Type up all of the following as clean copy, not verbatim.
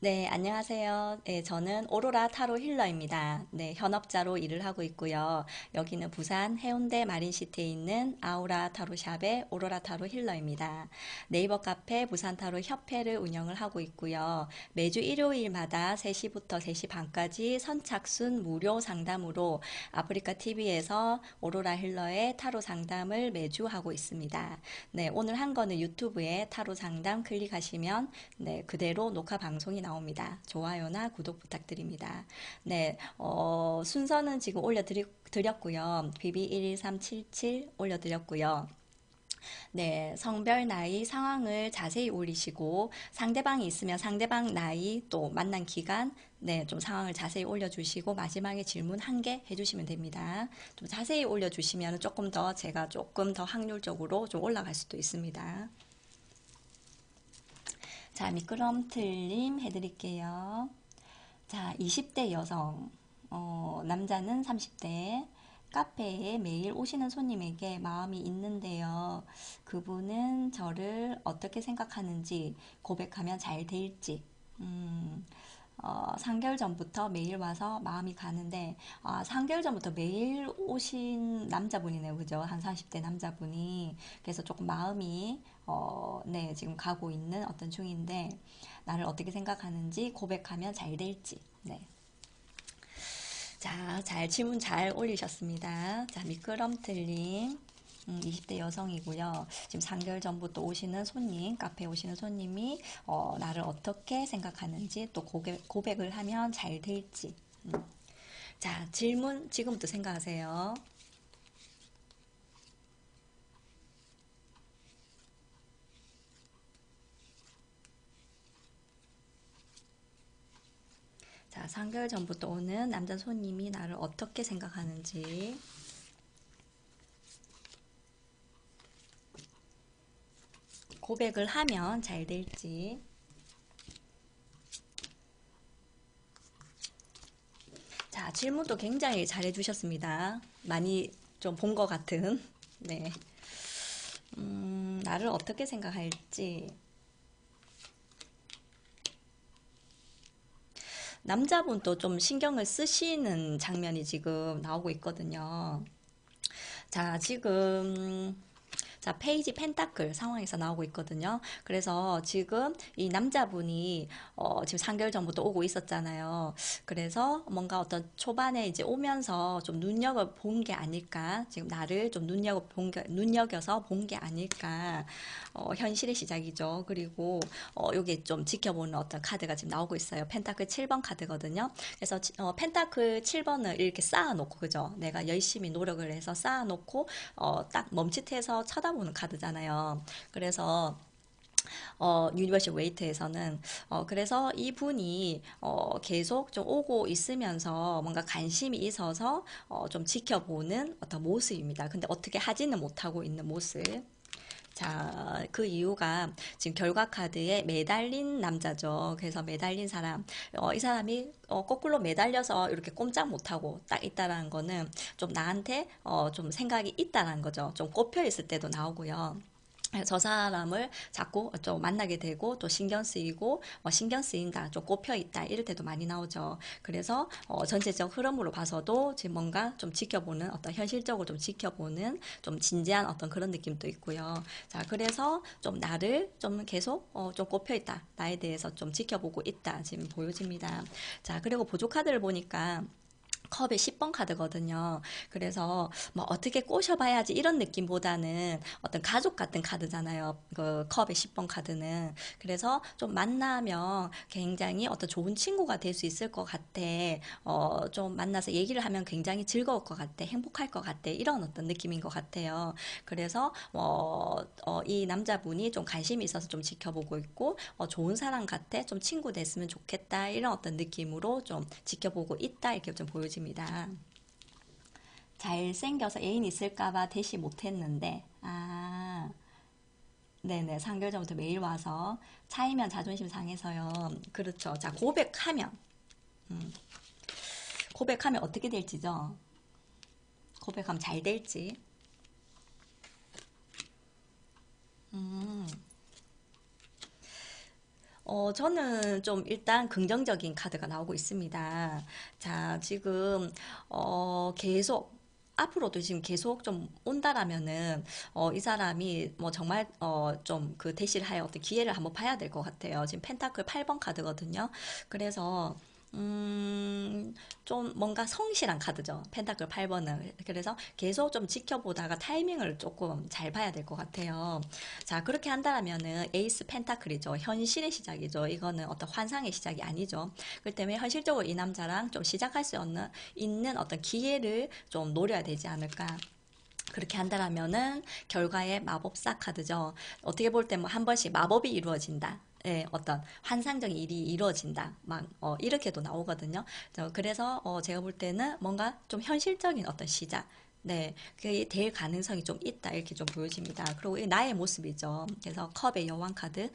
네, 안녕하세요. 네, 저는 오로라 타로 힐러입니다. 네, 현업자로 일을 하고 있고요. 여기는 부산 해운대 마린시티에 있는 아우라 타로샵의 오로라 타로 힐러입니다. 네이버 카페 부산 타로 협회를 운영을 하고 있고요. 매주 일요일마다 3시부터 3시 반까지 선착순 무료 상담으로 아프리카 TV에서 오로라 힐러의 타로 상담을 매주 하고 있습니다. 네, 오늘 한 거는 유튜브에 타로 상담 클릭하시면 네, 그대로 녹화 방송이 나옵니다. 좋아요나 구독 부탁드립니다. 네, 순서는 지금 올려드렸고요. BB11377 올려드렸고요. 네, 성별, 나이, 상황을 자세히 올리시고 상대방이 있으면 상대방 나이 또 만난 기간 네, 좀 상황을 자세히 올려주시고 마지막에 질문 한 개 해주시면 됩니다. 좀 자세히 올려주시면 조금 더 제가 조금 더 확률적으로 좀 올라갈 수도 있습니다. 자, 미끄럼틀림 해드릴게요. 자, 20대 여성, 남자는 30대, 카페에 매일 오시는 손님에게 마음이 있는데요. 그분은 저를 어떻게 생각하는지, 고백하면 잘 될지, 3개월 전부터 매일 와서 마음이 가는데, 3개월 전부터 매일 오신 남자분이네요. 그죠? 한 30대 남자분이. 그래서 조금 마음이, 네, 지금 가고 있는 어떤 중인데, 나를 어떻게 생각하는지, 고백하면 잘 될지, 네. 자, 질문 잘 올리셨습니다. 자, 미끄럼틀님. 20대 여성이고요. 지금 3개월 전부터 오시는 손님, 카페에 오시는 손님이 나를 어떻게 생각하는지 또 고백을 하면 잘 될지. 자, 질문 지금부터 생각하세요. 자, 3개월 전부터 오는 남자 손님이 나를 어떻게 생각하는지. 고백을 하면 잘 될지. 자, 질문도 굉장히 잘해 주셨습니다. 많이 좀 본 것 같은. 네. 나를 어떻게 생각할지. 남자분도 좀 신경을 쓰시는 장면이 지금 나오고 있거든요. 자, 지금 자, 페이지 펜타클 상황에서 나오고 있거든요. 그래서 지금 이 남자분이 지금 3개월 전부터 오고 있었잖아요. 그래서 뭔가 어떤 초반에 이제 오면서 좀 눈여겨 본 게 아닐까. 지금 나를 좀 눈여겨서 본 게 아닐까. 현실의 시작이죠. 그리고 요게 좀 지켜보는 어떤 카드가 지금 나오고 있어요. 펜타클 7번 카드거든요. 그래서 펜타클 7번을 이렇게 쌓아놓고 그죠? 내가 열심히 노력을 해서 쌓아놓고 딱 멈칫해서 쳐다보는 카드잖아요. 그래서 유니버셜 웨이트에서는 그래서 이분이 계속 좀 오고 있으면서 뭔가 관심이 있어서 좀 지켜보는 어떤 모습입니다. 근데 어떻게 하지는 못하고 있는 모습. 자, 그 이유가 지금 결과 카드에 매달린 남자죠. 그래서 매달린 사람, 이 사람이 거꾸로 매달려서 이렇게 꼼짝 못하고 딱 있다라는 거는 좀 나한테 좀 생각이 있다라는 거죠. 좀 꼽혀 있을 때도 나오고요. 저 사람을 자꾸 좀 만나게 되고 또 신경 쓰이고 신경 쓰인다 좀 꼽혀 있다 이럴 때도 많이 나오죠. 그래서 전체적 흐름으로 봐서도 지금 뭔가 좀 지켜보는 어떤 현실적으로 좀 지켜보는 좀 진지한 어떤 그런 느낌도 있고요. 자, 그래서 좀 나를 좀 계속 좀 꼽혀 있다, 나에 대해서 좀 지켜보고 있다 지금 보여집니다. 자, 그리고 보조 카드를 보니까 컵의 10번 카드거든요. 그래서 뭐 어떻게 꼬셔봐야지 이런 느낌보다는 어떤 가족 같은 카드잖아요. 그 컵의 10번 카드는. 그래서 좀 만나면 굉장히 어떤 좋은 친구가 될 수 있을 것 같아. 좀 만나서 얘기를 하면 굉장히 즐거울 것 같아. 행복할 것 같아. 이런 어떤 느낌인 것 같아요. 그래서 이 남자분이 좀 관심이 있어서 좀 지켜보고 있고 좋은 사람 같아. 좀 친구 됐으면 좋겠다. 이런 어떤 느낌으로 좀 지켜보고 있다. 이렇게 좀 보여집니다. 잘생겨서 애인 있을까봐 대시 못했는데, 네네, 3개월 전부터 매일 와서 차이면 자존심 상해서요. 그렇죠. 자, 고백하면 어떻게 될지죠? 고백하면 잘 될지. 저는 좀 일단 긍정적인 카드가 나오고 있습니다. 자, 지금, 계속, 앞으로도 지금 계속 좀 온다라면은, 이 사람이 뭐 정말, 좀 그 대시를 하여 어떤 기회를 한번 봐야 될 것 같아요. 지금 펜타클 8번 카드거든요. 그래서, 음, 좀 뭔가 성실한 카드죠. 펜타클 8번은. 그래서 계속 좀 지켜보다가 타이밍을 조금 잘 봐야 될 것 같아요. 자, 그렇게 한다면은 에이스 펜타클이죠. 현실의 시작이죠. 이거는 어떤 환상의 시작이 아니죠. 그렇기 때문에 현실적으로 이 남자랑 좀 시작할 수 있는 어떤 기회를 좀 노려야 되지 않을까. 그렇게 한다면은 결과의 마법사 카드죠. 어떻게 볼 때 뭐 한 번씩 마법이 이루어진다. 예, 어떤 환상적인 일이 이루어진다. 막 이렇게도 나오거든요. 그래서 제가 볼 때는 뭔가 좀 현실적인 어떤 시작. 네, 그게 될 가능성이 좀 있다 이렇게 좀 보여집니다. 그리고 이 나의 모습이죠. 그래서 컵의 여왕 카드,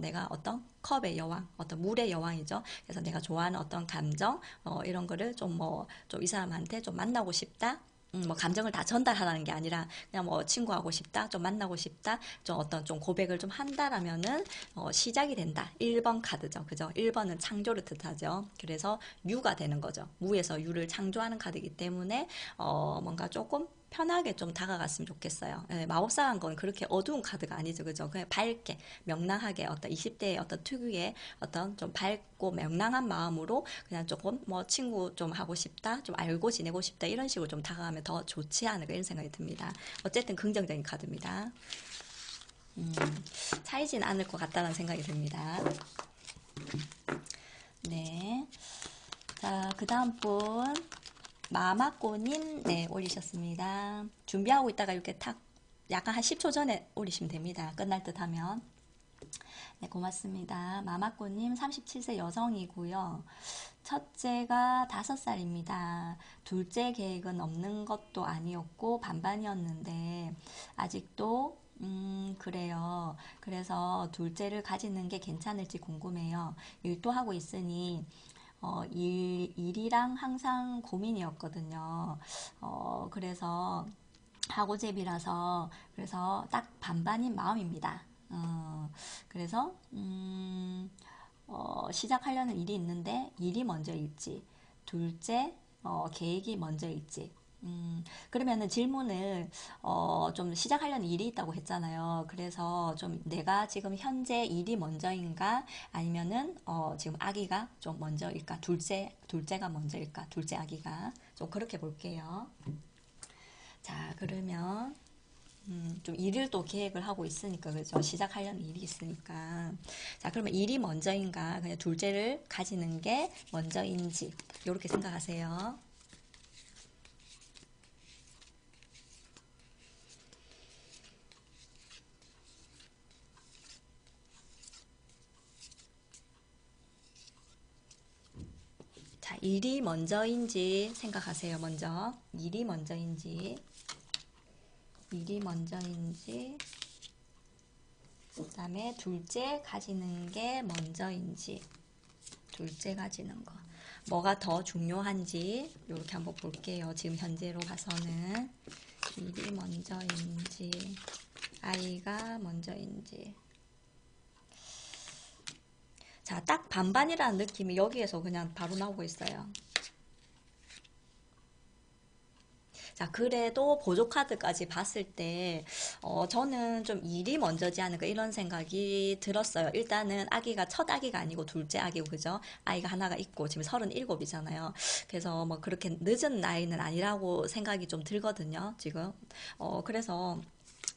내가 어떤 컵의 여왕, 어떤 물의 여왕이죠. 그래서 내가 좋아하는 어떤 감정, 이런 거를 좀 뭐 좀 이 사람한테 좀 만나고 싶다. 뭐 감정을 다 전달하라는 게 아니라 그냥 뭐 친구하고 싶다, 좀 만나고 싶다, 좀 어떤 좀 고백을 좀 한다라면은 시작이 된다. 1번 카드죠. 그죠? 1번은 창조를 뜻하죠. 그래서 유가 되는 거죠. 무에서 유를 창조하는 카드이기 때문에 뭔가 조금 편하게 좀 다가갔으면 좋겠어요. 예, 마법사란 건 그렇게 어두운 카드가 아니죠. 그죠? 그냥 밝게, 명랑하게 어떤 20대의 어떤 특유의 어떤 좀 밝고 명랑한 마음으로 그냥 조금 뭐 친구 좀 하고 싶다, 좀 알고 지내고 싶다 이런 식으로 좀 다가가면 더 좋지 않을까 이런 생각이 듭니다. 어쨌든 긍정적인 카드입니다. 음, 차이진 않을 것 같다는 생각이 듭니다. 네. 자, 그 다음 분. 마마꼬님, 네, 올리셨습니다. 준비하고 있다가 이렇게 탁, 약간 한 10초 전에 올리시면 됩니다. 끝날 듯 하면. 네, 고맙습니다. 마마꼬님, 37세 여성이고요. 첫째가 5살입니다. 둘째 계획은 없는 것도 아니었고, 반반이었는데, 아직도 그래요. 그래서 둘째를 가지는 게 괜찮을지 궁금해요. 일도 하고 있으니, 일이랑 항상 고민이었거든요. 그래서 하고제비라서 그래서 딱 반반인 마음입니다. 그래서 시작하려는 일이 있는데 일이 먼저일지 둘째 계획이 먼저일지 그러면은 질문을, 좀 시작하려는 일이 있다고 했잖아요. 그래서 좀 내가 지금 현재 일이 먼저인가, 아니면은, 지금 아기가 좀 먼저일까, 둘째가 먼저일까, 둘째 아기가. 좀 그렇게 볼게요. 자, 그러면, 좀 일을 또 계획을 하고 있으니까, 그죠? 시작하려는 일이 있으니까. 자, 그러면 일이 먼저인가, 그냥 둘째를 가지는 게 먼저인지, 이렇게 생각하세요. 자, 일이 먼저인지 생각하세요, 먼저. 일이 먼저인지, 그 다음에 둘째 가지는 게 먼저인지, 둘째 가지는 거. 뭐가 더 중요한지, 이렇게 한번 볼게요. 지금 현재로 봐서는. 일이 먼저인지, 아이가 먼저인지. 자, 딱 반반이라는 느낌이 여기에서 그냥 바로 나오고 있어요. 자, 그래도 보조카드까지 봤을 때, 저는 좀 일이 먼저지 않을까 이런 생각이 들었어요. 일단은 아기가 첫 아기가 아니고 둘째 아기고, 그죠? 아이가 하나가 있고, 지금 37이잖아요. 그래서 뭐 그렇게 늦은 나이는 아니라고 생각이 좀 들거든요, 지금. 그래서,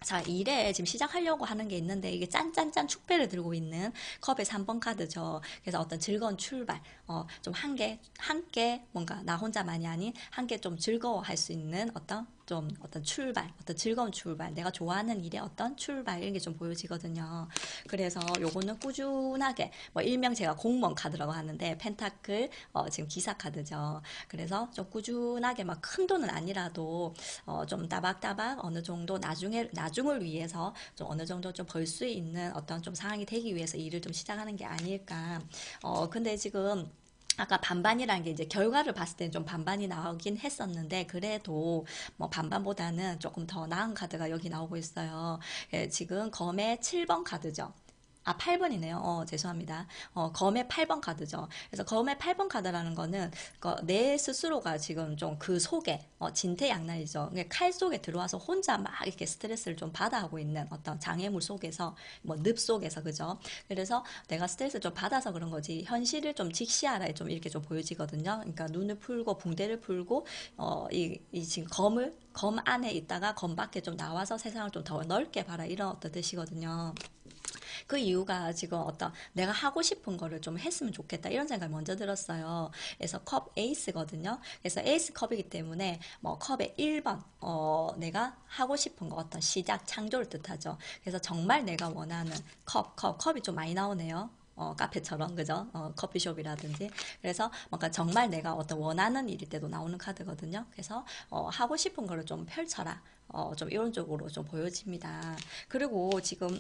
자, 일에 지금 시작하려고 하는 게 있는데 이게 짠짠짠 축배를 들고 있는 컵의 3번 카드죠. 그래서 어떤 즐거운 출발, 좀 함께 뭔가 나 혼자만이 아닌 함께 좀 즐거워할 수 있는 어떤 출발, 어떤 즐거운 출발, 내가 좋아하는 일의 어떤 출발 이런 게 좀 보여지거든요. 그래서 요거는 꾸준하게 뭐 일명 제가 공무원 카드라고 하는데 펜타클 지금 기사 카드죠. 그래서 좀 꾸준하게 막 큰 돈은 아니라도 좀 따박따박 어느 정도 나중을 위해서 좀 어느 정도 좀 벌 수 있는 어떤 좀 상황이 되기 위해서 일을 좀 시작하는 게 아닐까. 근데 지금 아까 반반이라는 게 이제 결과를 봤을 때는 좀 반반이 나오긴 했었는데 그래도 뭐 반반보다는 조금 더 나은 카드가 여기 나오고 있어요. 예, 지금 검의 7번 카드죠. 아, 8번이네요. 죄송합니다. 검의 8번 카드죠. 그래서 검의 8번 카드라는 거는 내 스스로가 지금 좀 그 속에 진퇴양난이죠. 그러니까 칼 속에 들어와서 혼자 막 이렇게 스트레스를 좀 받아하고 있는 어떤 장애물 속에서 뭐 늪 속에서 그죠. 그래서 내가 스트레스를 좀 받아서 그런 거지 현실을 좀 직시하라 좀 이렇게 좀 보여지거든요. 그러니까 눈을 풀고 붕대를 풀고 이 지금 검 안에 있다가 검 밖에 좀 나와서 세상을 좀 더 넓게 봐라 이런 어떤 뜻이거든요. 그 이유가 지금 어떤 내가 하고 싶은 거를 좀 했으면 좋겠다 이런 생각이 먼저 들었어요. 그래서 컵 에이스거든요. 그래서 에이스 컵이기 때문에 뭐 컵의 1번 내가 하고 싶은 거 어떤 시작 창조를 뜻하죠. 그래서 정말 내가 원하는 컵이 좀 많이 나오네요. 카페처럼 그죠? 커피숍이라든지 그래서 뭔가 정말 내가 어떤 원하는 일일 때도 나오는 카드거든요. 그래서 하고 싶은 거를 좀 펼쳐라. 좀 이런 쪽으로 좀 보여집니다. 그리고 지금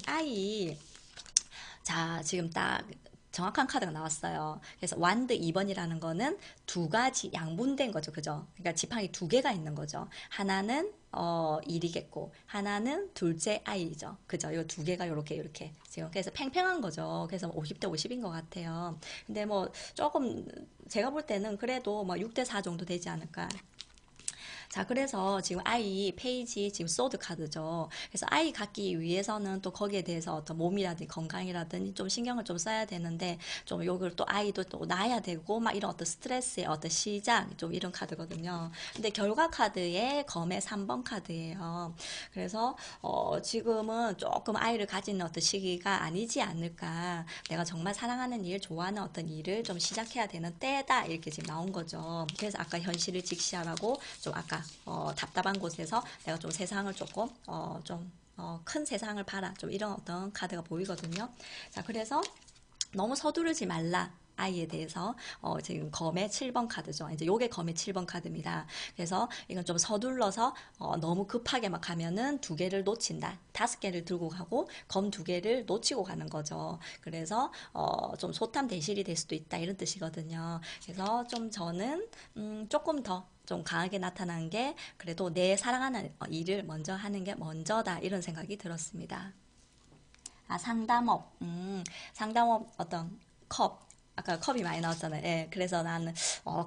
자, 지금 딱 정확한 카드가 나왔어요. 그래서 완드 2번이라는 거는 두 가지 양분된 거죠. 그죠? 그러니까 지팡이 두 개가 있는 거죠. 하나는 일이겠고 하나는 둘째 아이죠. 그죠? 이 두 개가 요렇게 지금 그래서 팽팽한 거죠. 그래서 50대 50인 것 같아요. 근데 뭐 조금 제가 볼 때는 그래도 뭐 6대 4 정도 되지 않을까. 자, 그래서 지금 아이 페이지 지금 소드 카드죠. 그래서 아이 갖기 위해서는 또 거기에 대해서 어떤 몸이라든지 건강이라든지 좀 신경을 좀 써야 되는데 좀 요걸 또 아이도 또 낳아야 되고 막 이런 어떤 스트레스의 어떤 시작 좀 이런 카드거든요. 근데 결과 카드에 검의 3번 카드예요. 그래서 지금은 조금 아이를 가지는 어떤 시기가 아니지 않을까. 내가 정말 사랑하는 일, 좋아하는 어떤 일을 좀 시작해야 되는 때다 이렇게 지금 나온 거죠. 그래서 아까 현실을 직시하라고 좀 아까 답답한 곳에서 내가 좀 세상을 조금 큰 세상을 봐라 좀 이런 어떤 카드가 보이거든요. 자, 그래서 너무 서두르지 말라. 아이에 대해서 지금 검의 7번 카드죠. 이제 요게 검의 7번 카드입니다. 그래서 이건 좀 서둘러서 너무 급하게 막 가면은 두 개를 놓친다. 5개를 들고 가고 검 두 개를 놓치고 가는 거죠. 그래서 좀 소탐 대실이 될 수도 있다 이런 뜻이거든요. 그래서 좀 저는 조금 더 좀 강하게 나타난 게 그래도 내 사랑하는 일을 먼저 하는 게 먼저다 이런 생각이 들었습니다. 아, 상담업. 상담업 어떤 컵. 아까 컵이 많이 나왔잖아요. 예, 그래서 나는,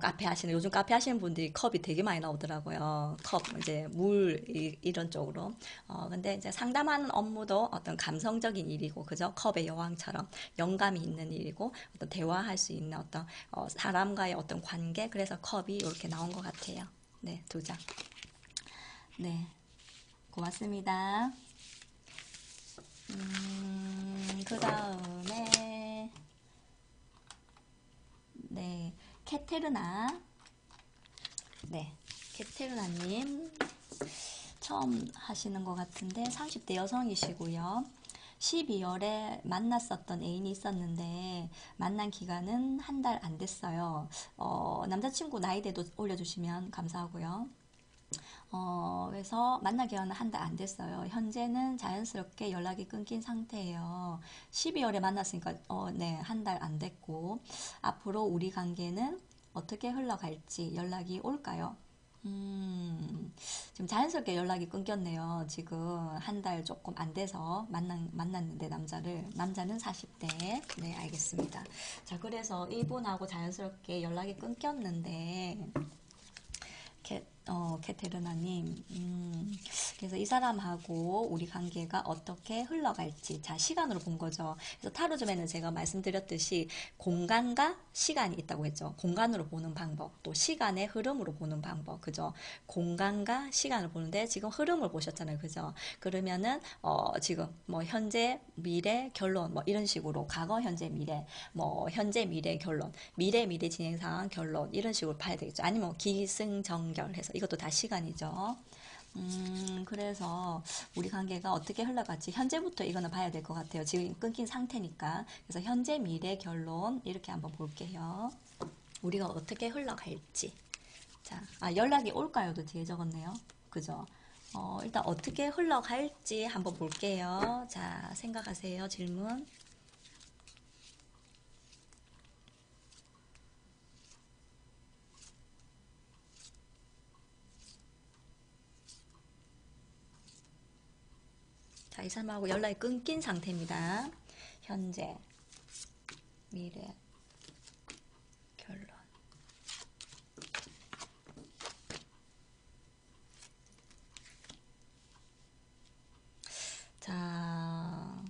카페 하시는, 요즘 카페 하시는 분들이 컵이 되게 많이 나오더라고요. 컵, 이제, 이런 쪽으로. 근데 이제 상담하는 업무도 어떤 감성적인 일이고, 그죠? 컵의 여왕처럼 영감이 있는 일이고, 어떤 대화할 수 있는 어떤, 사람과의 어떤 관계. 그래서 컵이 이렇게 나온 것 같아요. 네, 두 장. 네, 고맙습니다. 그 다음에, 네, 케테르나. 네, 케테르나님 처음 하시는 것 같은데 30대 여성이시고요. 12월에 만났었던 애인이 있었는데 만난 기간은 한 달 안 됐어요. 남자친구 나이대도 올려주시면 감사하고요. 그래서 만난 기간은 한 달 안 됐어요. 현재는 자연스럽게 연락이 끊긴 상태예요. 12월에 만났으니까, 네, 한 달 안 됐고, 앞으로 우리 관계는 어떻게 흘러갈지 연락이 올까요? 지금 자연스럽게 연락이 끊겼네요. 지금 한 달 조금 안 돼서 만났는데 남자는 40대. 네, 알겠습니다. 자, 그래서 이분하고 자연스럽게 연락이 끊겼는데, 케테르나님, 그래서 이 사람하고 우리 관계가 어떻게 흘러갈지, 자, 시간으로 본 거죠. 그래서 타로즘에는 제가 말씀드렸듯이 공간과 시간이 있다고 했죠. 공간으로 보는 방법, 또 시간의 흐름으로 보는 방법, 그죠? 공간과 시간을 보는데 지금 흐름을 보셨잖아요. 그죠? 그러면은, 지금 뭐 현재, 미래, 결론, 뭐 이런 식으로 과거, 현재, 미래, 뭐 현재, 미래, 결론, 미래 진행 상황, 결론 이런 식으로 봐야 되겠죠. 아니면 뭐 기승전결해서 이것도 다 시간이죠. 그래서 우리 관계가 어떻게 흘러갈지 현재부터 이거는 봐야 될 것 같아요. 지금 끊긴 상태니까. 그래서 현재, 미래, 결론 이렇게 한번 볼게요. 우리가 어떻게 흘러갈지. 자, 연락이 올까요도 뒤에 적었네요. 그죠? 일단 어떻게 흘러갈지 한번 볼게요. 자, 생각하세요. 질문. 자, 이 사람하고 연락이 끊긴 상태입니다. 현재, 미래, 결론. 자,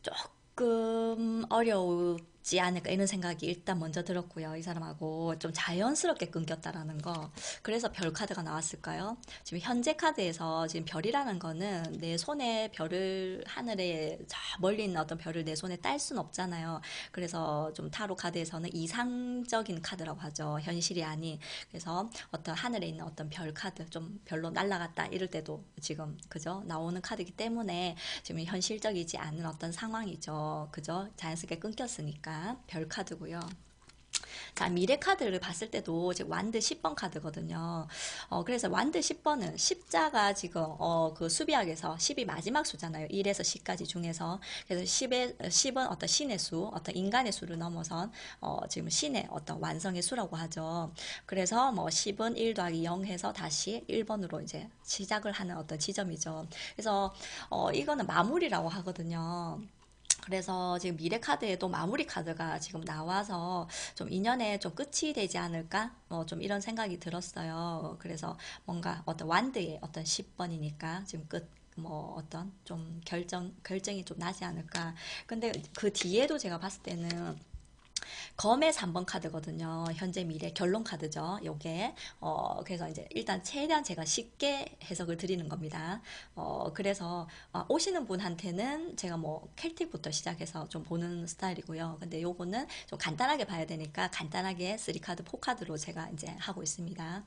조금 어려우지 않을까 이런 생각이 일단 먼저 들었고요. 이 사람하고 좀 자연스럽게 끊겼다라는 거. 그래서 별 카드가 나왔을까요? 지금 현재 카드에서 지금 별이라는 거는 내 손에 별을 하늘에 저 멀리 있는 어떤 별을 내 손에 딸 순 없잖아요. 그래서 좀 타로 카드에서는 이상적인 카드라고 하죠. 현실이 아닌. 그래서 어떤 하늘에 있는 어떤 별 카드 좀 별로 날아갔다 이럴 때도 지금 그죠? 나오는 카드이기 때문에 지금 현실적이지 않은 어떤 상황이죠. 그죠? 자연스럽게 끊겼으니까 별 카드고요. 자, 미래 카드를 봤을 때도 지금 완드 10번 카드거든요. 그래서 완드 10번은 십자가 지금 그 수비학에서 10이 마지막 수잖아요. 1에서 10까지 중에서. 그래서 10은 어떤 신의 수, 어떤 인간의 수를 넘어선 지금 신의 어떤 완성의 수라고 하죠. 그래서 뭐 10은 1 더하기 0 해서 다시 1번으로 이제 시작을 하는 어떤 지점이죠. 그래서 이거는 마무리라고 하거든요. 그래서 지금 미래 카드에도 마무리 카드가 지금 나와서 좀 인연에 좀 끝이 되지 않을까? 좀 이런 생각이 들었어요. 그래서 뭔가 어떤 완드의 어떤 10번이니까 지금 끝. 뭐 어떤 좀 결정이 좀 나지 않을까. 근데 그 뒤에도 제가 봤을 때는 검의 3번 카드거든요. 현재 미래 결론 카드죠. 요게. 그래서 이제 일단 최대한 제가 쉽게 해석을 드리는 겁니다. 그래서 오시는 분한테는 제가 뭐 켈틱부터 시작해서 좀 보는 스타일이고요. 근데 요거는 좀 간단하게 봐야 되니까 간단하게 3카드, 4카드로 제가 이제 하고 있습니다.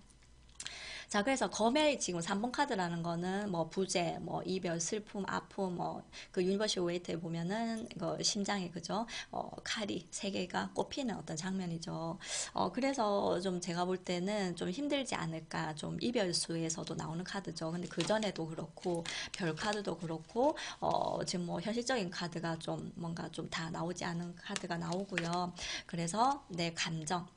자, 그래서 검의 지금 3번 카드라는 거는 뭐 부재, 뭐 이별, 슬픔, 아픔, 뭐 그 유니버셜 웨이트에 보면은 그 심장에 그죠? 칼이 세 개가 꼽히는 어떤 장면이죠. 그래서 좀 제가 볼 때는 좀 힘들지 않을까. 좀 이별수에서도 나오는 카드죠. 근데 그 전에도 그렇고 별 카드도 그렇고 지금 뭐 현실적인 카드가 좀 뭔가 좀 다 나오지 않은 카드가 나오고요. 그래서 내 감정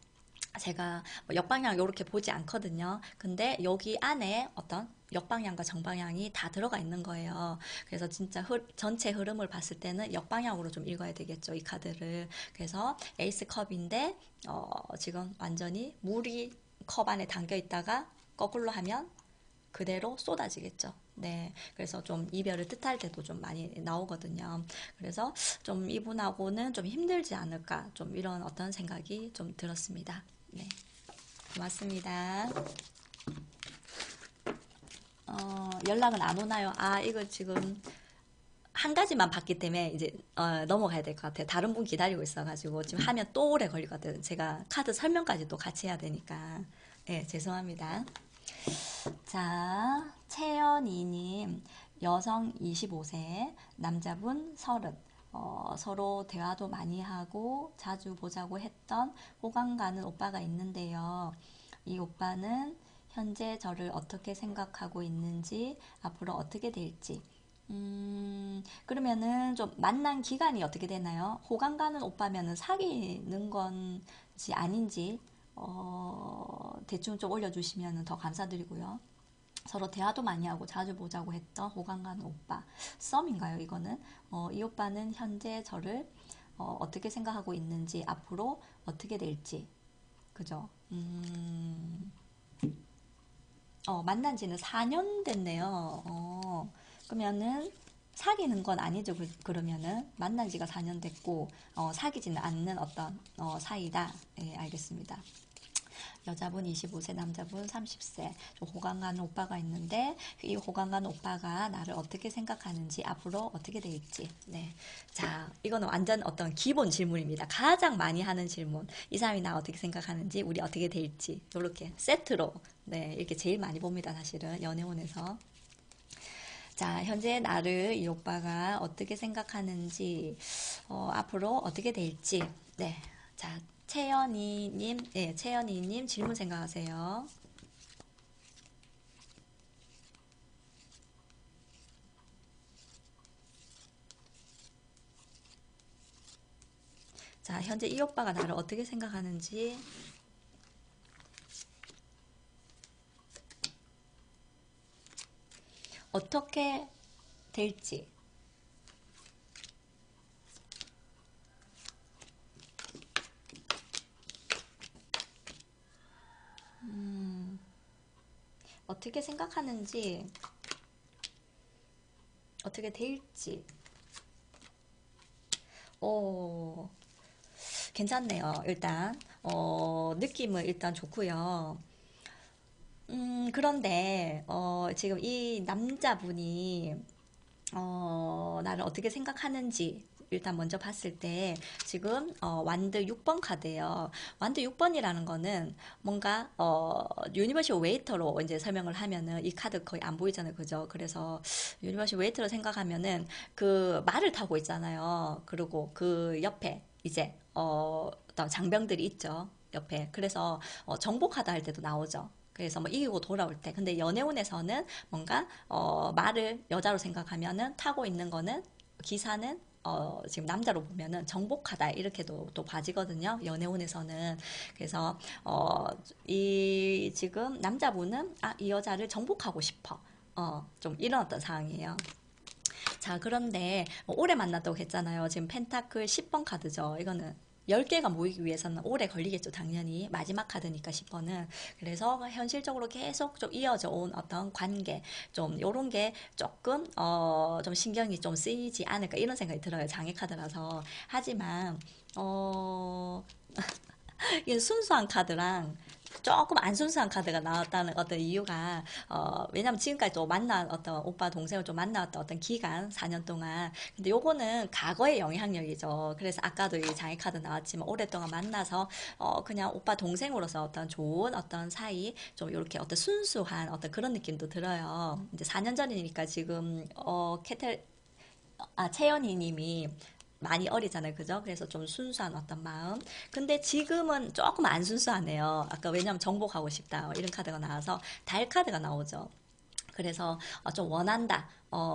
제가 뭐 역방향 이렇게 보지 않거든요. 근데 여기 안에 어떤 역방향과 정방향이 다 들어가 있는 거예요. 그래서 진짜 전체 흐름을 봤을 때는 역방향으로 좀 읽어야 되겠죠, 이 카드를. 그래서 에이스 컵인데 지금 완전히 물이 컵 안에 담겨 있다가 거꾸로 하면 그대로 쏟아지겠죠. 네. 그래서 좀 이별을 뜻할 때도 좀 많이 나오거든요. 그래서 좀 이분하고는 좀 힘들지 않을까. 좀 이런 어떤 생각이 좀 들었습니다. 네. 고맙습니다. 연락은 안 오나요? 아, 이거 지금 한 가지만 봤기 때문에 이제 넘어가야 될 것 같아요. 다른 분 기다리고 있어가지고 지금 하면 또 오래 걸리거든. 제가 카드 설명까지 또 같이 해야 되니까. 네, 죄송합니다. 자, 채연이님, 여성 25세, 남자분 30. 서로 대화도 많이 하고 자주 보자고 했던 호감 가는 오빠가 있는데요. 이 오빠는 현재 저를 어떻게 생각하고 있는지, 앞으로 어떻게 될지. 그러면은 좀 만난 기간이 어떻게 되나요? 호감 가는 오빠면은 사귀는 건지 아닌지, 대충 좀 올려주시면 더 감사드리고요. 서로 대화도 많이 하고 자주 보자고 했던 호감 가는 오빠. 썸인가요, 이거는? 이 오빠는 현재 저를 어떻게 생각하고 있는지, 앞으로 어떻게 될지. 그죠? 만난 지는 4년 됐네요. 그러면은 사귀는 건 아니죠. 그러면은 만난 지가 4년 됐고 사귀지는 않는 어떤 사이다. 예, 알겠습니다. 여자분 25세, 남자분 30세. 좀 호감 가는 오빠가 있는데 이 호감 가는 오빠가 나를 어떻게 생각하는지 앞으로 어떻게 될지. 네. 자, 이거는 완전 어떤 기본 질문입니다. 가장 많이 하는 질문. 이 사람이 나 어떻게 생각하는지, 우리 어떻게 될지. 이렇게 세트로 네, 이렇게 제일 많이 봅니다. 사실은 연애원에서. 자, 현재 나를 이 오빠가 어떻게 생각하는지, 앞으로 어떻게 될지. 네. 자, 채연이님, 네, 채연이님 질문 생각하세요. 자, 현재 이 오빠가 나를 어떻게 생각하는지, 어떻게 될지. 어떻게 생각하는지, 어떻게 될지. 오, 괜찮네요. 일단, 느낌은 일단 좋고요. 그런데, 지금 이 남자분이, 나를 어떻게 생각하는지 일단 먼저 봤을 때 지금 완드 6번 카드예요. 완드 6번이라는 거는 뭔가 유니버셜 웨이터로 이제 설명을 하면은 이 카드 거의 안 보이잖아요. 그죠? 그래서 유니버셜 웨이터로 생각하면은 그 말을 타고 있잖아요. 그리고 그 옆에 이제 어떤 장병들이 있죠. 옆에. 그래서 정복하다 할 때도 나오죠. 그래서 뭐 이기고 돌아올 때. 근데 연애운에서는 뭔가 말을 여자로 생각하면은 타고 있는 거는 기사는 지금 남자로 보면은 정복하다 이렇게도 또 봐지거든요. 연애운에서는. 그래서 이 지금 남자분은 이 여자를 정복하고 싶어. 좀 이런 어떤 상황이에요. 자, 그런데 뭐 오래 만났다고 했잖아요. 지금 펜타클 10번 카드죠. 이거는 10개가 모이기 위해서는 오래 걸리겠죠, 당연히. 마지막 카드니까 10번은. 그래서 현실적으로 계속 좀 이어져 온 어떤 관계, 좀 요런 게 조금, 좀 신경이 좀 쓰이지 않을까, 이런 생각이 들어요, 장애 카드라서. 하지만, 어, 이 순수한 카드랑 조금 안 순수한 카드가 나왔다는 어떤 이유가 왜냐면 지금까지 또 만난 어떤 오빠 동생을 좀 만나왔던 어떤 기간 4년 동안 근데 요거는 과거의 영향력이죠. 그래서 아까도 이 장애 카드 나왔지만 오랫동안 만나서 그냥 오빠 동생으로서 어떤 좋은 어떤 사이 좀 이렇게 어떤 순수한 어떤 그런 느낌도 들어요. 이제 4년 전이니까 지금 채연이 님이 많이 어리잖아요. 그죠? 그래서 좀 순수한 어떤 마음. 근데 지금은 조금 안 순수하네요. 아까 왜냐면 정복하고 싶다. 이런 카드가 나와서 달 카드가 나오죠. 그래서 좀 원한다.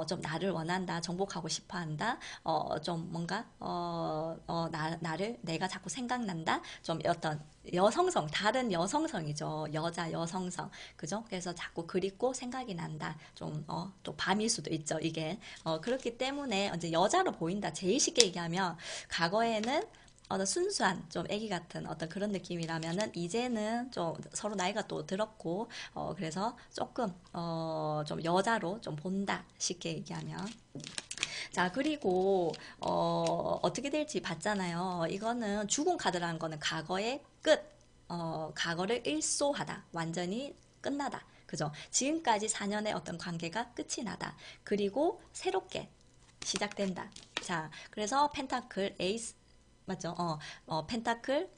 좀 나를 원한다. 정복하고 싶어 한다. 좀 뭔가, 나를 내가 자꾸 생각난다. 좀 어떤 여성성, 다른 여성성이죠. 여자 여성성. 그죠? 그래서 자꾸 그립고 생각이 난다. 좀, 또 밤일 수도 있죠. 이게. 그렇기 때문에 이제 여자로 보인다. 제일 쉽게 얘기하면 과거에는 어떤 순수한 좀 애기 같은 어떤 그런 느낌이라면은 이제는 좀 서로 나이가 또 들었고 그래서 조금 좀 여자로 좀 본다 쉽게 얘기하면 자 그리고 어떻게 될지 봤잖아요 이거는 죽은 카드라는 거는 과거의 끝 과거를 일소하다 완전히 끝나다 그죠 지금까지 4년의 어떤 관계가 끝이 나다 그리고 새롭게 시작된다 자 그래서 펜타클 에이스 맞죠? 펜타클,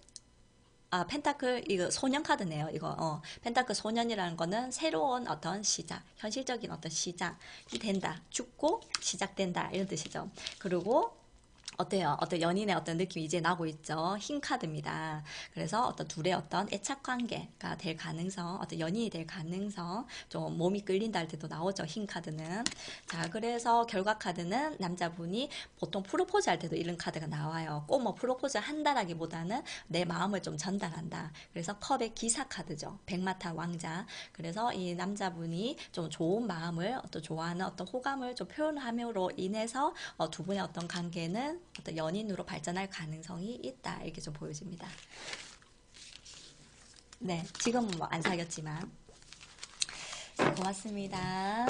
펜타클, 이거 소년 카드네요. 이거, 펜타클 소년이라는 거는 새로운 어떤 시작, 현실적인 어떤 시작이 된다. 죽고 시작된다. 이런 뜻이죠. 그리고 어때요? 어떤 연인의 어떤 느낌이 이제 나고 있죠. 흰 카드입니다. 그래서 어떤 둘의 어떤 애착 관계가 될 가능성, 어떤 연인이 될 가능성, 좀 몸이 끌린다 할 때도 나오죠. 흰 카드는. 자, 그래서 결과 카드는 남자분이 보통 프로포즈 할 때도 이런 카드가 나와요. 꼭 뭐 프로포즈 한다라기보다는 내 마음을 좀 전달한다. 그래서 컵의 기사 카드죠. 백마탄 왕자. 그래서 이 남자분이 좀 좋은 마음을 어떤 좋아하는 어떤 호감을 좀 표현함으로 인해서 두 분의 어떤 관계는 어떤 연인으로 발전할 가능성이 있다. 이렇게 좀 보여집니다. 네, 지금은 뭐 안 사귀었지만. 고맙습니다.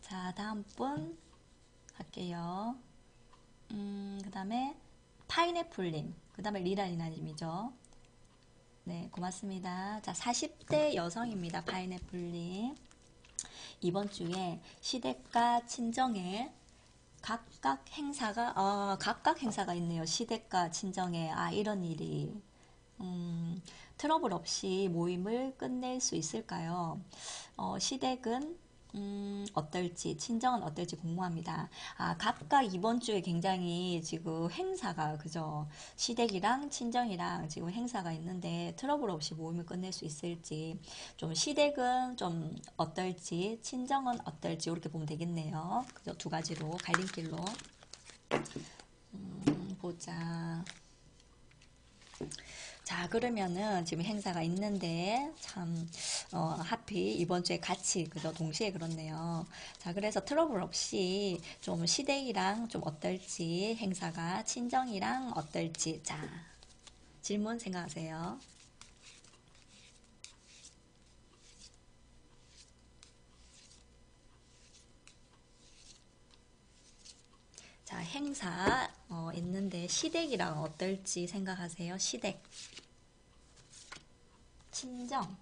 자, 다음 분 할게요. 그 다음에 파인애플님, 그 다음에 리라리나님이죠. 네, 고맙습니다. 자, 40대 여성입니다. 파인애플님. 이번 주에 시댁과 친정에 각각 행사가 있네요. 시댁과 친정에, 이런 일이. 트러블 없이 모임을 끝낼 수 있을까요? 시댁은, 어떨지, 친정은 어떨지 궁금합니다. 각각 이번 주에 굉장히 지금 행사가, 그죠? 시댁이랑 친정이랑 지금 행사가 있는데 트러블 없이 모임을 끝낼 수 있을지, 좀 시댁은 좀 어떨지, 친정은 어떨지, 이렇게 보면 되겠네요. 그죠? 두 가지로, 갈림길로. 보자. 자, 그러면은 지금 행사가 있는데 참 하필 이번 주에 같이 그죠 동시에 그렇네요. 자, 그래서 트러블 없이 좀 시댁이랑 좀 어떨지 행사가 친정이랑 어떨지 자 질문 생각하세요. 자, 행사 있는데 시댁이랑 어떨지 생각하세요? 시댁. 친정.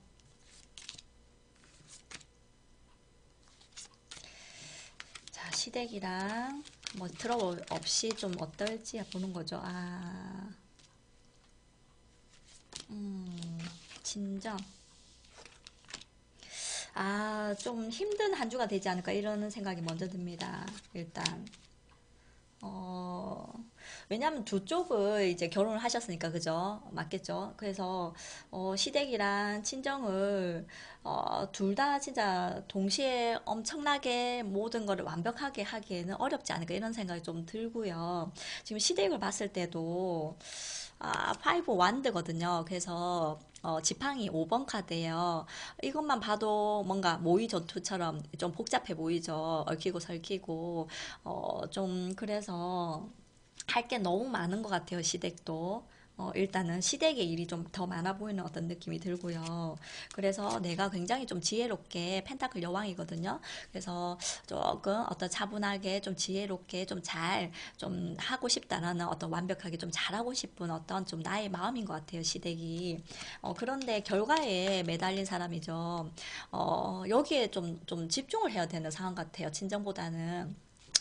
자, 시댁이랑 뭐 트러블 없이 좀 어떨지 보는 거죠. 아, 친정. 아, 좀 힘든 한 주가 되지 않을까 이런 생각이 먼저 듭니다. 일단. 어, 왜냐면 두 쪽을 이제 결혼을 하셨으니까, 그죠? 맞겠죠? 그래서, 시댁이랑 친정을, 둘 다 진짜 동시에 엄청나게 모든 거를 완벽하게 하기에는 어렵지 않을까, 이런 생각이 좀 들고요. 지금 시댁을 봤을 때도, 파이브 완드거든요. 그래서, 지팡이 5번 카드예요. 이것만 봐도 뭔가 모의 전투처럼 좀 복잡해 보이죠. 얽히고 설키고. 좀 그래서 할 게 너무 많은 것 같아요, 시댁도. 일단은 시댁의 일이 좀 더 많아 보이는 어떤 느낌이 들고요. 그래서 내가 굉장히 좀 지혜롭게 펜타클 여왕이거든요. 그래서 조금 어떤 차분하게 좀 지혜롭게 좀 잘 좀 하고 싶다라는 어떤 완벽하게 좀 잘하고 싶은 어떤 좀 나의 마음인 것 같아요, 시댁이. 그런데 결과에 매달린 사람이죠. 여기에 좀 집중을 해야 되는 상황 같아요, 친정보다는.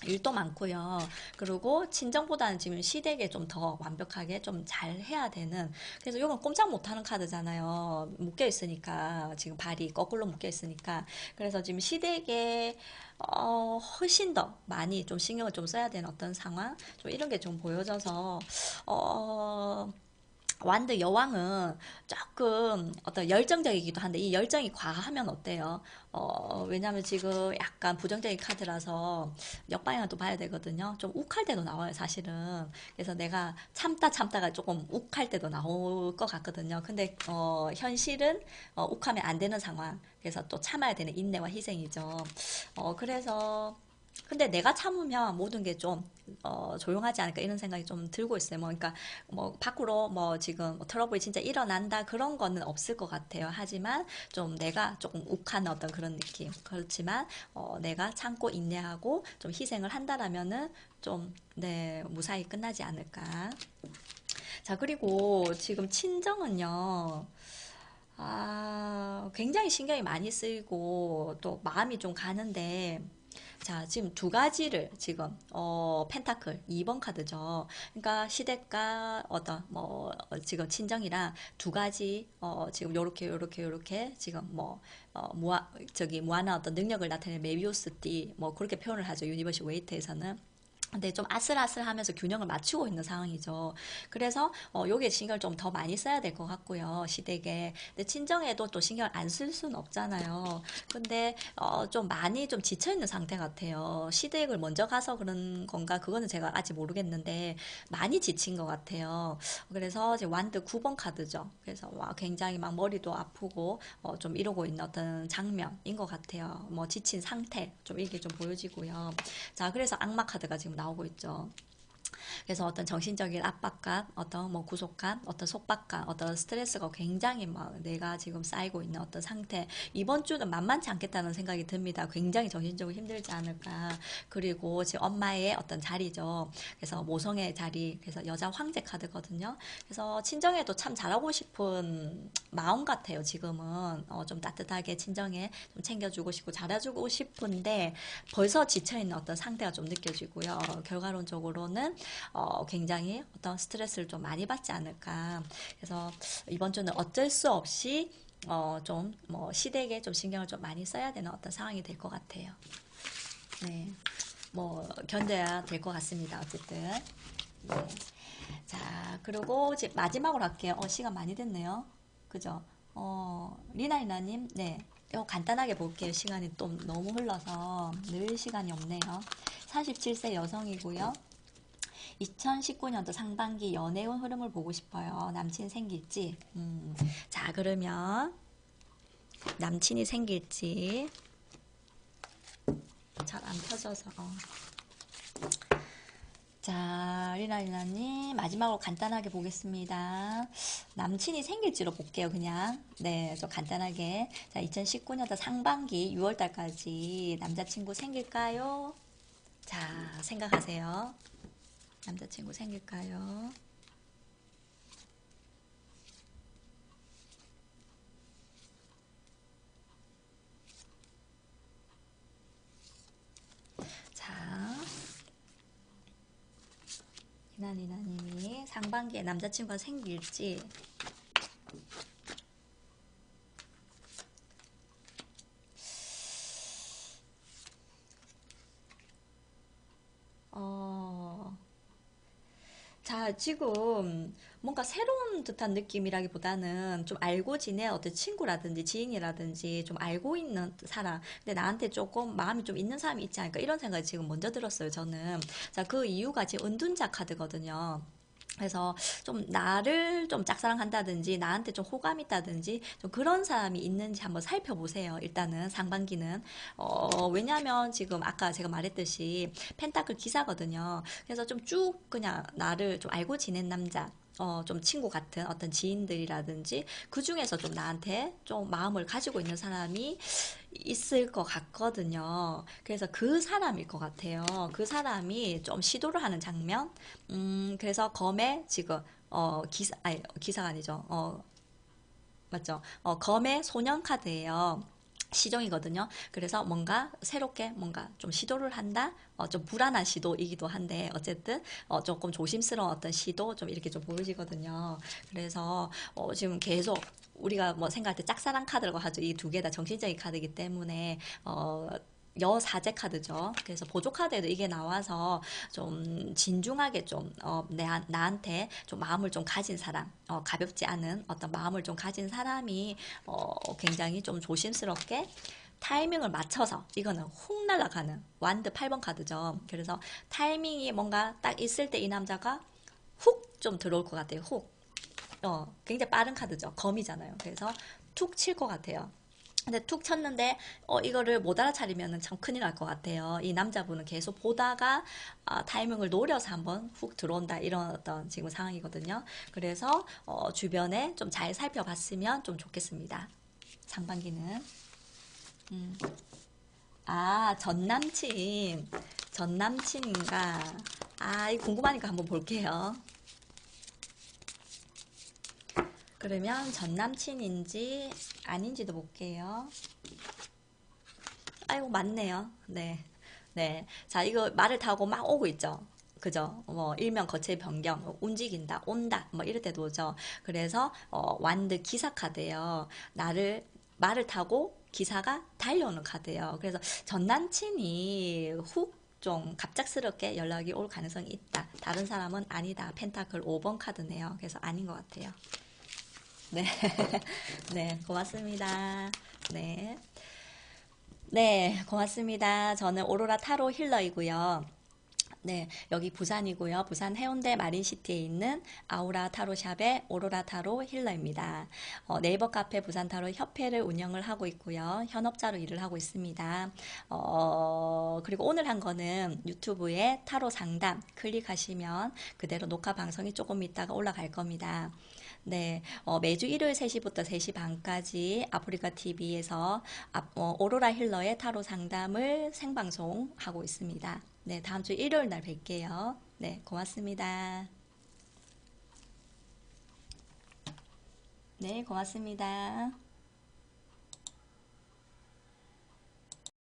일도 많고요. 그리고 친정보다는 지금 시댁에 좀 더 완벽하게 좀 잘 해야 되는. 그래서 이건 꼼짝 못하는 카드잖아요. 묶여 있으니까 지금 발이 거꾸로 묶여 있으니까. 그래서 지금 시댁에 훨씬 더 많이 좀 신경을 좀 써야 되는 어떤 상황. 좀 이런 게 좀 보여져서 어, 완드 여왕은 조금 어떤 열정적이기도 한데 이 열정이 과하면 어때요? 왜냐면 지금 약간 부정적인 카드라서 역방향을 또 봐야 되거든요. 좀 욱할 때도 나와요, 사실은. 그래서 내가 참다가 조금 욱할 때도 나올 것 같거든요. 근데 현실은 욱하면 안 되는 상황. 그래서 또 참아야 되는 인내와 희생이죠. 그래서 근데 내가 참으면 모든 게 좀 조용하지 않을까 이런 생각이 좀 들고 있어요. 뭐, 그러니까 뭐 밖으로 뭐 지금 뭐 트러블이 진짜 일어난다 그런 거는 없을 것 같아요. 하지만 좀 내가 조금 욱하는 어떤 그런 느낌. 그렇지만 내가 참고 인내하고 좀 희생을 한다라면은 좀 네, 무사히 끝나지 않을까. 자, 그리고 지금 친정은요. 굉장히 신경이 많이 쓰이고 또 마음이 좀 가는데 자, 지금 두 가지를 지금 펜타클 2번 카드죠. 그러니까 시댁과 어떤 뭐 지금 친정이랑 두 가지 지금 요렇게 지금 뭐 무한한 어떤 능력을 나타내는 메비우스 띠 뭐 그렇게 표현을 하죠. 유니버시 웨이트에서는. 근데 좀 아슬아슬하면서 균형을 맞추고 있는 상황이죠. 그래서 여기에 신경을 좀 더 많이 써야 될 것 같고요. 시댁에. 근데 친정에도 또 신경을 안 쓸 수는 없잖아요. 근데 좀 많이 좀 지쳐 있는 상태 같아요. 시댁을 먼저 가서 그런 건가? 그거는 제가 아직 모르겠는데 많이 지친 것 같아요. 그래서 이제 완드 9번 카드죠. 그래서 와 굉장히 막 머리도 아프고 좀 이러고 있는 어떤 장면인 것 같아요. 뭐 지친 상태 좀 이게 좀 보여지고요. 자, 그래서 악마 카드가 지금 나오고 있죠. 그래서 어떤 정신적인 압박감, 어떤 뭐 구속감, 어떤 속박감, 어떤 스트레스가 굉장히 막 내가 지금 쌓이고 있는 어떤 상태. 이번 주는 만만치 않겠다는 생각이 듭니다. 굉장히 정신적으로 힘들지 않을까. 그리고 지금 엄마의 어떤 자리죠. 그래서 모성의 자리, 그래서 여자 황제 카드거든요. 그래서 친정에도 참 잘하고 싶은 마음 같아요. 지금은 좀 따뜻하게 친정에 좀 챙겨주고 싶고 잘해주고 싶은데 벌써 지쳐있는 어떤 상태가 좀 느껴지고요. 결과론적으로는 굉장히 어떤 스트레스를 좀 많이 받지 않을까. 그래서 이번 주는 어쩔 수 없이 좀 뭐 시댁에 좀 신경을 좀 많이 써야 되는 어떤 상황이 될 것 같아요. 네. 뭐 견뎌야 될 것 같습니다. 어쨌든. 네. 자, 그리고 이제 마지막으로 할게요. 시간 많이 됐네요. 그죠? 리나님, 네. 이거 간단하게 볼게요. 시간이 또 너무 흘러서 늘 시간이 없네요. 47세 여성이고요. 2019년도 상반기 연애운 흐름을 보고 싶어요. 남친 생길지. 자, 그러면 남친이 생길지 잘 안 펴져서. 자, 리나님 마지막으로 간단하게 보겠습니다. 남친이 생길지로 볼게요, 그냥. 네, 좀 간단하게. 자, 2019년도 상반기 6월달까지 남자친구 생길까요? 자, 생각하세요. 남자친구 생길까요? 자, 이나님이 상반기에 남자친구가 생길지. 어, 자, 지금 뭔가 새로운 듯한 느낌이라기보다는 좀 알고 지낸 어떤 친구라든지 지인이라든지 좀 알고 있는 사람, 근데 나한테 조금 마음이 좀 있는 사람이 있지 않을까 이런 생각이 지금 먼저 들었어요, 저는. 자, 그 이유가 지금 은둔자 카드거든요. 그래서 좀 나를 좀 짝사랑한다든지 나한테 좀 호감 있다든지 좀 그런 사람이 있는지 한번 살펴보세요. 일단은 상반기는 왜냐하면 지금 아까 제가 말했듯이 펜타클 기사거든요. 그래서 좀 쭉 그냥 나를 좀 알고 지낸 남자 좀 친구 같은 어떤 지인들이라든지 그 중에서 좀 나한테 좀 마음을 가지고 있는 사람이 있을 것 같거든요. 그래서 그 사람일 것 같아요. 그 사람이 좀 시도를 하는 장면? 그래서 검의 지금, 기사가 아니죠. 맞죠? 검의 소년 카드예요. 시종이거든요. 그래서 뭔가 새롭게 뭔가 좀 시도를 한다? 좀 불안한 시도이기도 한데, 어쨌든, 조금 조심스러운 어떤 시도 좀 이렇게 좀 보여지거든요. 그래서, 지금 계속 우리가 뭐 생각할 때 짝사랑 카드라고 하죠. 이 두 개 다 정신적인 카드이기 때문에, 여사제 카드죠. 그래서 보조 카드에도 이게 나와서 좀 진중하게 좀, 나한테 좀 마음을 좀 가진 사람, 가볍지 않은 어떤 마음을 좀 가진 사람이, 굉장히 좀 조심스럽게 타이밍을 맞춰서, 이거는 훅 날아가는 완드 8번 카드죠. 그래서 타이밍이 뭔가 딱 있을 때 이 남자가 훅 좀 들어올 것 같아요. 훅. 굉장히 빠른 카드죠. 검이잖아요. 그래서 툭 칠 것 같아요. 근데 툭 쳤는데 이거를 못 알아차리면 참 큰일 날 것 같아요. 이 남자분은 계속 보다가 타이밍을 노려서 한번 훅 들어온다 이런 어떤 지금 상황이거든요. 그래서 주변에 좀 잘 살펴봤으면 좀 좋겠습니다. 상반기는. 전 남친. 전 남친인가? 이거 궁금하니까 한번 볼게요. 그러면 전 남친인지 아닌지도 볼게요. 아이고, 맞네요. 네. 네. 자, 이거 말을 타고 막 오고 있죠. 그죠? 뭐, 일명 거체 변경, 움직인다, 온다, 뭐, 이럴 때도 오죠. 그래서, 완드 기사 카드예요. 말을 타고 기사가 달려오는 카드예요. 그래서 전 남친이 훅 좀 갑작스럽게 연락이 올 가능성이 있다. 다른 사람은 아니다. 펜타클 5번 카드네요. 그래서 아닌 것 같아요. 네. 네, 고맙습니다. 네. 네, 고맙습니다. 저는 오로라 타로 힐러이고요. 네, 여기 부산이고요. 부산 해운대 마린시티에 있는 아우라 타로샵의 오로라 타로 힐러입니다. 네이버 카페 부산 타로 협회를 운영을 하고 있고요. 현업자로 일을 하고 있습니다. 그리고 오늘 한 거는 유튜브에 타로 상담 클릭하시면 그대로 녹화 방송이 조금 있다가 올라갈 겁니다. 네, 매주 일요일 3시부터 3시 반까지 아프리카 TV에서 오로라 힐러의 타로 상담을 생방송하고 있습니다. 네, 다음 주 일요일 날 뵐게요. 네, 고맙습니다. 네, 고맙습니다.